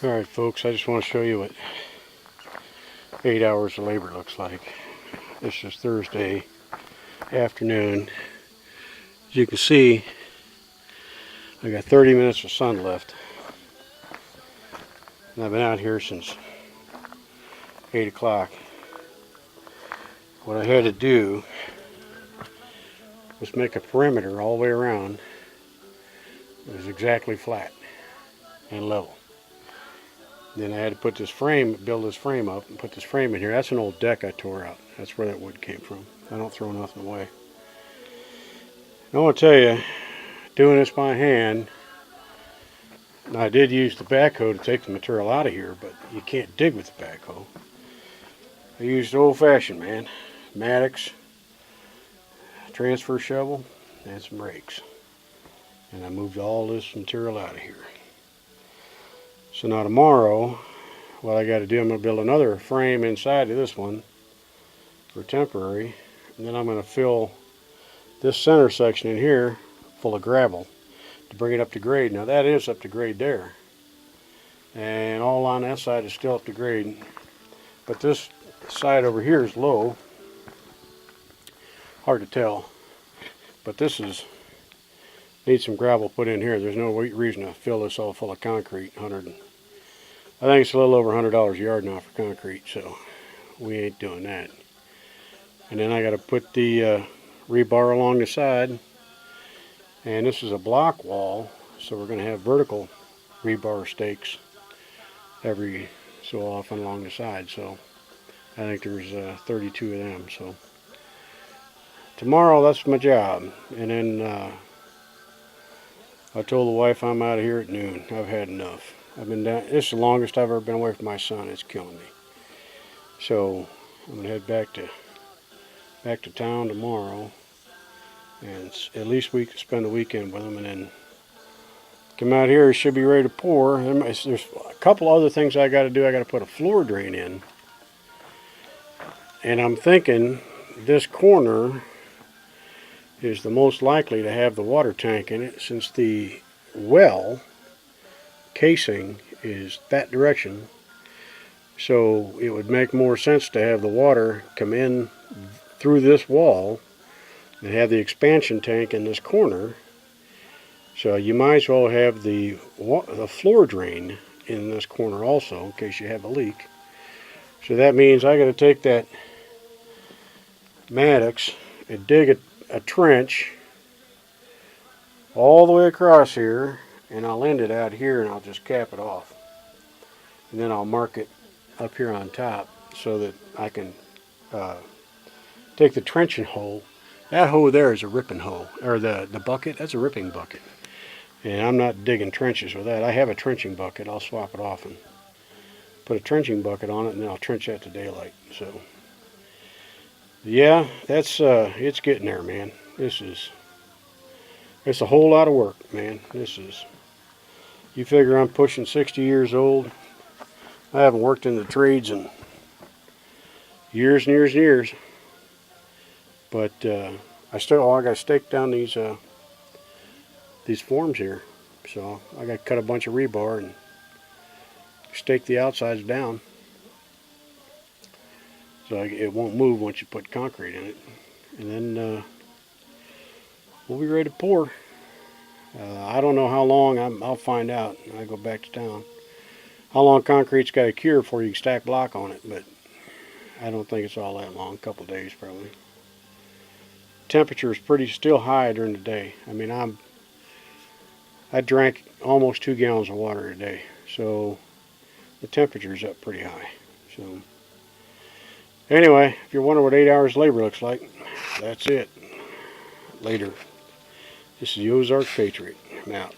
Alright folks, I just want to show you what 8 hours of labor looks like. This is Thursday afternoon. As you can see, I got 30 minutes of sun left. And I've been out here since 8 o'clock. What I had to do was make a perimeter all the way around. It was exactly flat and level. Then I had to put this frame, build this frame up and put this frame in here. That's an old deck I tore out. That's where that wood came from. I don't throw nothing away. I want to tell you, doing this by hand, I did use the backhoe to take the material out of here, but you can't dig with the backhoe. I used old-fashioned, man. Maddox, transfer shovel, and some rakes. And I moved all this material out of here. So now tomorrow, what I got to do, I'm going to build another frame inside of this one for temporary. And then I'm going to fill this center section in here full of gravel to bring it up to grade. Now that is up to grade there. And all on that side is still up to grade. But this side over here is low. Hard to tell. But this is needs some gravel put in here. There's no reason to fill this all full of concrete. I think it's a little over $100 a yard now for concrete, so we ain't doing that. And then I got to put the rebar along the side. And this is a block wall, so we're going to have vertical rebar stakes every so often along the side. So I think there's 32 of them. So tomorrow, that's my job. And then I told the wife I'm out of here at noon. I've had enough. I've been down. This is the longest I've ever been away from my son. It's killing me. So I'm gonna head back to town tomorrow, and at least we can spend the weekend with him, and then come out here. It should be ready to pour. There's a couple other things I got to do. I got to put a floor drain in, and I'm thinking this corner is the most likely to have the water tank in it, since the well casing is that direction. So it would make more sense to have the water come in through this wall and have the expansion tank in this corner. So you might as well have the floor drain in this corner also, in case you have a leak. So that means I got to take that Maddox and dig a trench all the way across here, and I'll end it out here, and I'll just cap it off, and then I'll mark it up here on top so that I can take the trenching hoe. That hoe there is a ripping hoe, or the bucket, that's a ripping bucket, and I'm not digging trenches with that. I have a trenching bucket. I'll swap it off and put a trenching bucket on it, and then I'll trench that to daylight. So yeah, that's it's getting there, man. It's a whole lot of work, man. You figure I'm pushing 60 years old. I haven't worked in the trades in years and years and years. But I got to stake down these forms here. So I got to cut a bunch of rebar and stake the outsides down, so it won't move once you put concrete in it. And then we'll be ready to pour. I don't know how long. I'll find out when I go back to town. How long concrete's got to cure before you can stack block on it, but I don't think it's all that long. A couple days probably. Temperature is still high during the day. I mean, I drank almost 2 gallons of water a day, so the temperature's up pretty high. So anyway, if you're wondering what 8 hours labor looks like, that's it. Later. This is the Ozark Patriot. I'm out.